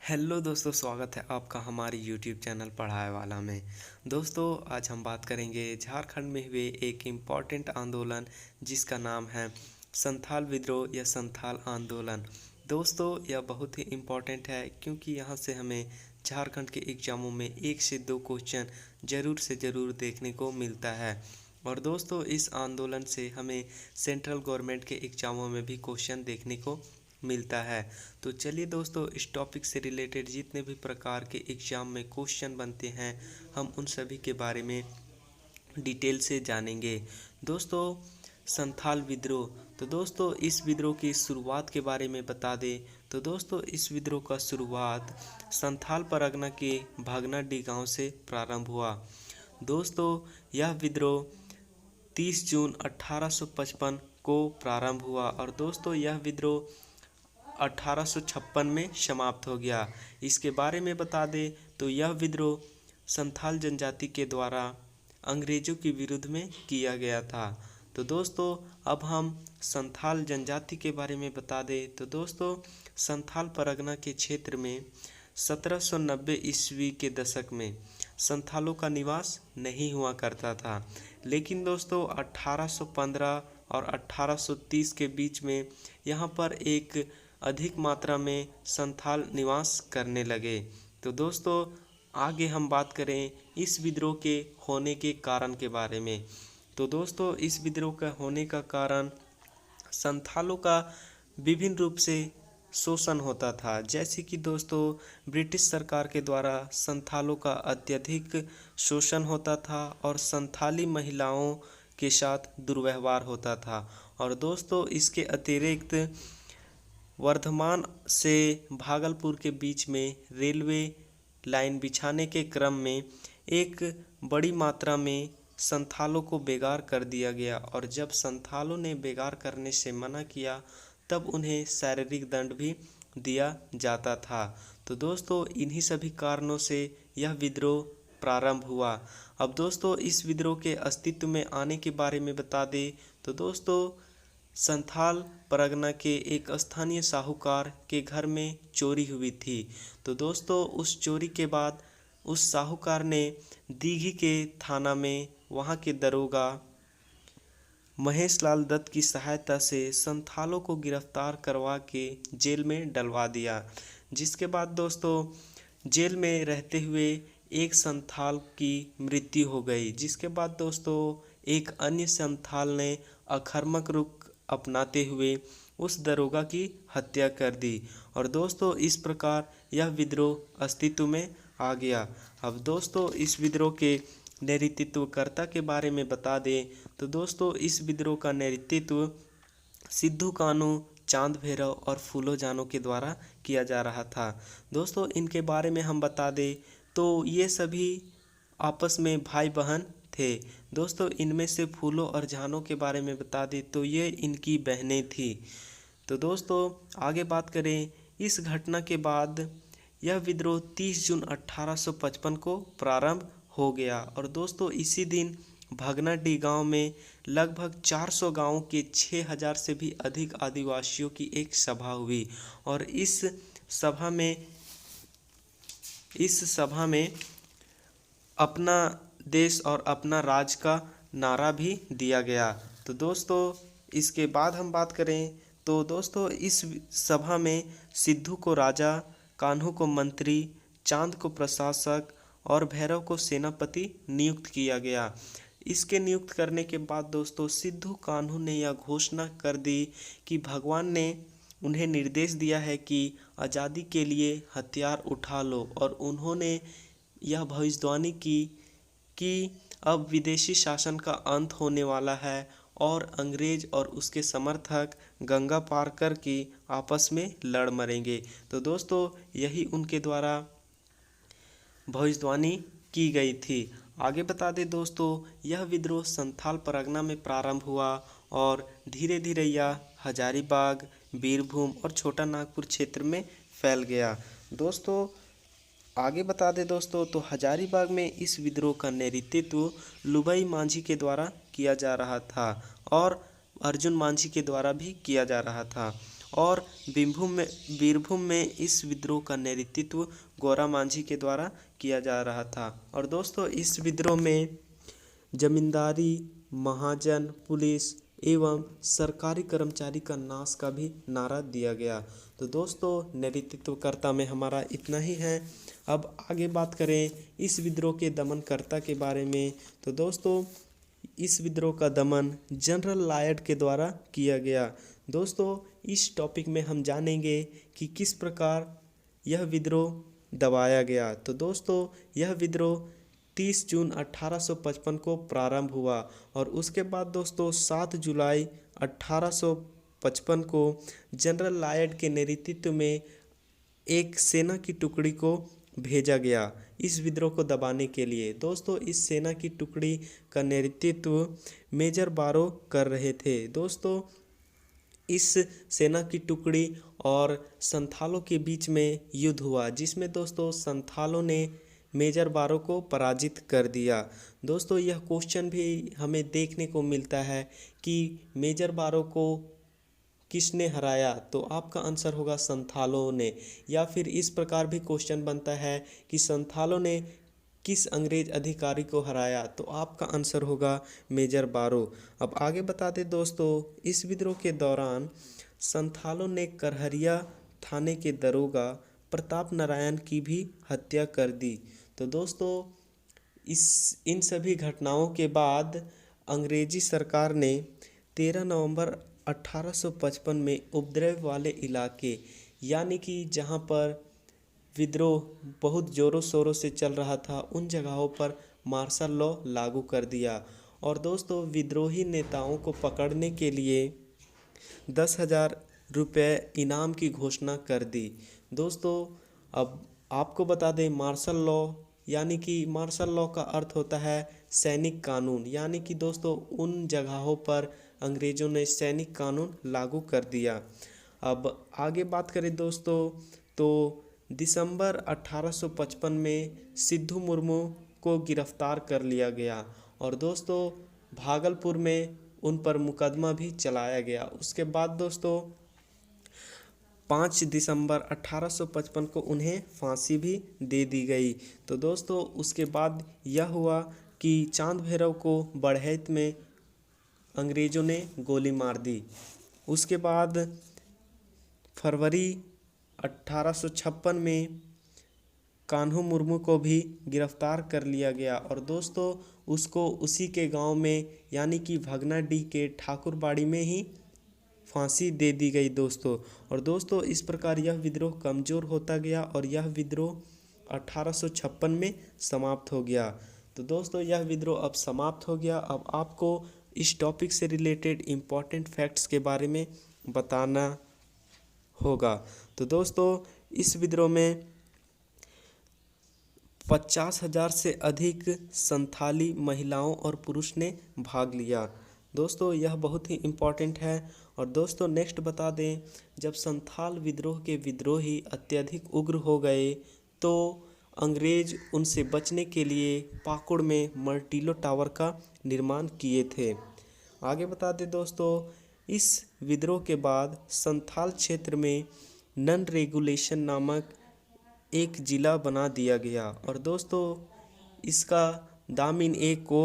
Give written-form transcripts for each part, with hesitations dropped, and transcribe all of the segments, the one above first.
Hello दोस्तों, स्वागत है आपका हमारे यूट्यूब चैनल पढ़ाए वाला में। दोस्तों, आज हम बात करेंगे झारखंड में हुए एक इम्पॉर्टेंट आंदोलन जिसका नाम है संथाल विद्रोह या संथाल आंदोलन। दोस्तों, यह बहुत ही इम्पॉर्टेंट है क्योंकि यहाँ से हमें झारखंड के एग्ज़ामों में 1 से 2 क्वेश्चन ज़रूर से ज़रूर देखने को मिलता है। और दोस्तों, इस आंदोलन से हमें सेंट्रल गवर्नमेंट के एग्ज़ामों में भी क्वेश्चन देखने को मिलता है। तो चलिए दोस्तों, इस टॉपिक से रिलेटेड जितने भी प्रकार के एग्ज़ाम में क्वेश्चन बनते हैं हम उन सभी के बारे में डिटेल से जानेंगे। दोस्तों, संथाल विद्रोह। तो दोस्तों, इस विद्रोह की शुरुआत के बारे में बता दें तो दोस्तों, इस विद्रोह का शुरुआत संथाल परगना के भागनाडीह गांव से प्रारंभ हुआ। दोस्तों, यह विद्रोह 30 जून 1855 को प्रारंभ हुआ और दोस्तों यह विद्रोह 1856 में समाप्त हो गया। इसके बारे में बता दें तो यह विद्रोह संथाल जनजाति के द्वारा अंग्रेज़ों के विरुद्ध में किया गया था। तो दोस्तों, अब हम संथाल जनजाति के बारे में बता दें तो दोस्तों, संथाल परगना के क्षेत्र में 1790 ईस्वी के दशक में संथालों का निवास नहीं हुआ करता था, लेकिन दोस्तों 1815 और 1830 के बीच में यहाँ पर एक अधिक मात्रा में संथाल निवास करने लगे। तो दोस्तों, आगे हम बात करें इस विद्रोह के होने के कारण के बारे में। तो दोस्तों, इस विद्रोह का होने का कारण संथालों का विभिन्न रूप से शोषण होता था, जैसे कि दोस्तों ब्रिटिश सरकार के द्वारा संथालों का अत्यधिक शोषण होता था और संथाली महिलाओं के साथ दुर्व्यवहार होता था। और दोस्तों, इसके अतिरिक्त वर्धमान से भागलपुर के बीच में रेलवे लाइन बिछाने के क्रम में एक बड़ी मात्रा में संथालों को बेगार कर दिया गया और जब संथालों ने बेगार करने से मना किया तब उन्हें शारीरिक दंड भी दिया जाता था। तो दोस्तों, इन्हीं सभी कारणों से यह विद्रोह प्रारंभ हुआ। अब दोस्तों, इस विद्रोह के अस्तित्व में आने के बारे में बता दें तो दोस्तों, संथाल परगना के एक स्थानीय साहूकार के घर में चोरी हुई थी। तो दोस्तों, उस चोरी के बाद उस साहूकार ने दीघी के थाना में वहां के दरोगा महेश लाल दत्त की सहायता से संथालों को गिरफ्तार करवा के जेल में डलवा दिया। जिसके बाद दोस्तों, जेल में रहते हुए एक संथाल की मृत्यु हो गई। जिसके बाद दोस्तों, एक अन्य संथाल ने अकर्मक रुख अपनाते हुए उस दरोगा की हत्या कर दी और दोस्तों, इस प्रकार यह विद्रोह अस्तित्व में आ गया। अब दोस्तों, इस विद्रोह के नेतृत्वकर्ता के बारे में बता दें तो दोस्तों, इस विद्रोह का नेतृत्व सिद्धू कान्हू, चांद भैरव और फूलो जानो के द्वारा किया जा रहा था। दोस्तों, इनके बारे में हम बता दें तो ये सभी आपस में भाई बहन थे। दोस्तों, इनमें से फूलो और जानो के बारे में बता दें तो ये इनकी बहनें थी। तो दोस्तों, आगे बात करें इस घटना के बाद यह विद्रोह 30 जून 1855 को प्रारंभ हो गया और दोस्तों, इसी दिन भागनाडीह गांव में लगभग 400 गांवों के 6000 से भी अधिक आदिवासियों की एक सभा हुई और इस सभा में अपना देश और अपना राज का नारा भी दिया गया। तो दोस्तों, इसके बाद हम बात करें तो दोस्तों, इस सभा में सिद्धू को राजा, कान्हू को मंत्री, चांद को प्रशासक और भैरव को सेनापति नियुक्त किया गया। इसके नियुक्त करने के बाद दोस्तों, सिद्धू कान्हू ने यह घोषणा कर दी कि भगवान ने उन्हें निर्देश दिया है कि आज़ादी के लिए हथियार उठा लो और उन्होंने यह भविष्यवाणी की कि अब विदेशी शासन का अंत होने वाला है और अंग्रेज और उसके समर्थक गंगा पार कर के आपस में लड़ मरेंगे। तो दोस्तों, यही उनके द्वारा भविष्यवाणी की गई थी। आगे बता दें दोस्तों, यह विद्रोह संथाल परगना में प्रारंभ हुआ और धीरे धीरे यह हजारीबाग, बीरभूम और छोटा नागपुर क्षेत्र में फैल गया। दोस्तों, आगे बता दें दोस्तों तो हजारीबाग में इस विद्रोह का नेतृत्व लुबई मांझी के द्वारा किया जा रहा था और अर्जुन मांझी के द्वारा भी किया जा रहा था और बीरभूम में इस विद्रोह का नेतृत्व गोरा मांझी के द्वारा किया जा रहा था। और दोस्तों इस विद्रोह में जमींदारी, महाजन, पुलिस एवं सरकारी कर्मचारी का नाश का भी नारा दिया गया। तो दोस्तों नेतृत्वकर्ता में हमारा इतना ही है। अब आगे बात करें इस विद्रोह के दमनकर्ता के बारे में। तो दोस्तों इस विद्रोह का दमन जनरल लायड के द्वारा किया गया। दोस्तों इस टॉपिक में हम जानेंगे कि किस प्रकार यह विद्रोह दबाया गया। तो दोस्तों यह विद्रोह 30 जून 1855 को प्रारंभ हुआ और उसके बाद दोस्तों 7 जुलाई 1855 को जनरल लायड के नेतृत्व में एक सेना की टुकड़ी को भेजा गया इस विद्रोह को दबाने के लिए। दोस्तों इस सेना की टुकड़ी का नेतृत्व मेजर बारो कर रहे थे। दोस्तों इस सेना की टुकड़ी और संथालों के बीच में युद्ध हुआ, जिसमें दोस्तों संथालों ने मेजर बारो को पराजित कर दिया। दोस्तों यह क्वेश्चन भी हमें देखने को मिलता है कि मेजर बारो को किसने हराया, तो आपका आंसर होगा संथालों ने। या फिर इस प्रकार भी क्वेश्चन बनता है कि संथालों ने किस अंग्रेज अधिकारी को हराया, तो आपका आंसर होगा मेजर बारो। अब आगे बता दें दोस्तों इस विद्रोह के दौरान संथालों ने करहरिया थाने के दरोगा प्रताप नारायण की भी हत्या कर दी। तो दोस्तों इन सभी घटनाओं के बाद अंग्रेजी सरकार ने 13 नवंबर 1855 में उपद्रव वाले इलाके, यानी कि जहां पर विद्रोह बहुत ज़ोरों शोरों से चल रहा था, उन जगहों पर मार्शल लॉ लागू कर दिया। और दोस्तों विद्रोही नेताओं को पकड़ने के लिए 10,000 रुपये इनाम की घोषणा कर दी। दोस्तों अब आपको बता दें मार्शल लॉ यानी कि मार्शल लॉ का अर्थ होता है सैनिक कानून, यानी कि दोस्तों उन जगहों पर अंग्रेज़ों ने सैनिक कानून लागू कर दिया। अब आगे बात करें दोस्तों तो दिसंबर 1855 में सिद्धू मुर्मू को गिरफ्तार कर लिया गया और दोस्तों भागलपुर में उन पर मुकदमा भी चलाया गया। उसके बाद दोस्तों 5 दिसंबर 1855 को उन्हें फांसी भी दे दी गई। तो दोस्तों उसके बाद यह हुआ कि चांद भैरव को बढ़ैत में अंग्रेज़ों ने गोली मार दी। उसके बाद फरवरी 1856 में कान्हू मुर्मू को भी गिरफ्तार कर लिया गया और दोस्तों उसको उसी के गांव में यानी कि भगनाडीह के ठाकुरबाड़ी में ही फांसी दे दी गई दोस्तों। और दोस्तों इस प्रकार यह विद्रोह कमज़ोर होता गया और यह विद्रोह 1856 में समाप्त हो गया। तो दोस्तों यह विद्रोह अब समाप्त हो गया। अब आपको इस टॉपिक से रिलेटेड इम्पॉर्टेंट फैक्ट्स के बारे में बताना होगा। तो दोस्तों इस विद्रोह में 50,000 से अधिक संथाली महिलाओं और पुरुष ने भाग लिया। दोस्तों यह बहुत ही इम्पॉर्टेंट है। और दोस्तों नेक्स्ट बता दें जब संथाल विद्रोह के विद्रोही अत्यधिक उग्र हो गए तो अंग्रेज उनसे बचने के लिए पाकुड़ में मर्टिलो टावर का निर्माण किए थे। आगे बता दें दोस्तों इस विद्रोह के बाद संथाल क्षेत्र में नन रेगुलेशन नामक एक ज़िला बना दिया गया और दोस्तों इसका दामिन ए को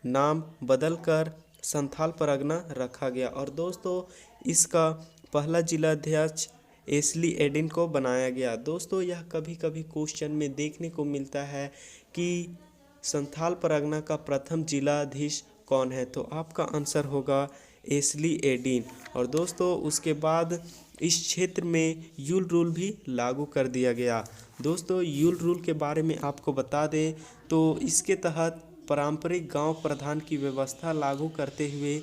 नाम बदलकर संथाल परगना रखा गया और दोस्तों इसका पहला जिलाध्यक्ष एस्ली एडिन को बनाया गया। दोस्तों यह कभी कभी क्वेश्चन में देखने को मिलता है कि संथाल परगना का प्रथम जिलाधीश कौन है, तो आपका आंसर होगा एस्ली एडिन। और दोस्तों उसके बाद इस क्षेत्र में यूल रूल भी लागू कर दिया गया। दोस्तों यूल रूल के बारे में आपको बता दें तो इसके तहत पारंपरिक गांव प्रधान की व्यवस्था लागू करते हुए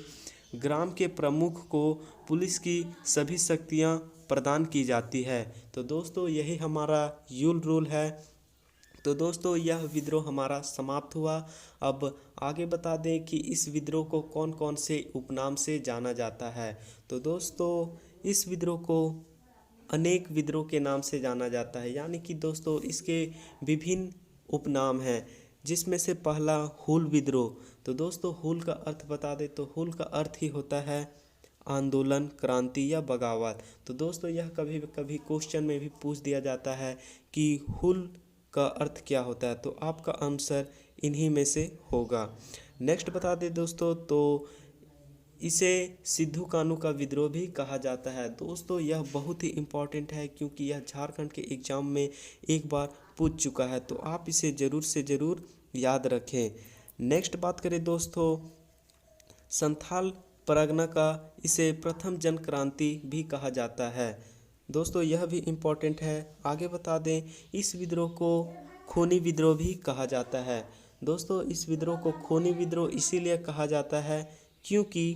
ग्राम के प्रमुख को पुलिस की सभी शक्तियां प्रदान की जाती है। तो दोस्तों यही हमारा यूल रूल है। तो दोस्तों यह विद्रोह हमारा समाप्त हुआ। अब आगे बता दें कि इस विद्रोह को कौन कौन से उपनाम से जाना जाता है। तो दोस्तों इस विद्रोह को अनेक विद्रोह के नाम से जाना जाता है, यानी कि दोस्तों इसके विभिन्न उपनाम हैं, जिसमें से पहला हूल विद्रोह। तो दोस्तों हूल का अर्थ बता दें तो हूल का अर्थ ही होता है आंदोलन, क्रांति या बगावत। तो दोस्तों यह कभी कभी क्वेश्चन में भी पूछ दिया जाता है कि हुल का अर्थ क्या होता है, तो आपका आंसर इन्हीं में से होगा। नेक्स्ट बता दें दोस्तों, तो इसे सिद्धू कान्हू का विद्रोह भी कहा जाता है। दोस्तों यह बहुत ही इम्पॉर्टेंट है क्योंकि यह झारखंड के एग्ज़ाम में एक बार पूछ चुका है, तो आप इसे ज़रूर से ज़रूर याद रखें। नेक्स्ट बात करें दोस्तों, संथाल परगना का इसे प्रथम जन क्रांति भी कहा जाता है। दोस्तों यह भी इम्पॉर्टेंट है। आगे बता दें, इस विद्रोह को खूनी विद्रोह भी कहा जाता है। दोस्तों इस विद्रोह को खूनी विद्रोह इसीलिए कहा जाता है क्योंकि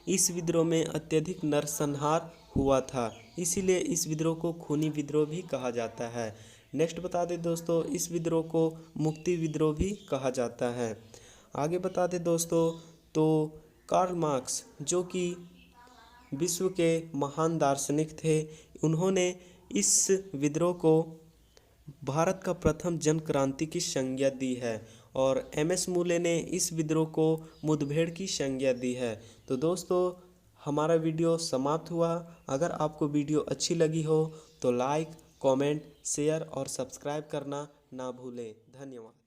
इस विद्रोह में अत्यधिक नरसंहार हुआ था, इसीलिए इस विद्रोह को खूनी विद्रोह भी कहा जाता है। नेक्स्ट बता दें दोस्तों, इस विद्रोह को मुक्ति विद्रोह भी कहा जाता है। आगे बता दें दोस्तों, तो कार्ल मार्क्स जो कि विश्व के महान दार्शनिक थे, उन्होंने इस विद्रोह को भारत का प्रथम जन क्रांति की संज्ञा दी है और एम.एस. मूले ने इस विद्रोह को मुठभेड़ की संज्ञा दी है। तो दोस्तों हमारा वीडियो समाप्त हुआ। अगर आपको वीडियो अच्छी लगी हो तो लाइक, कमेंट, शेयर और सब्सक्राइब करना ना भूलें। धन्यवाद।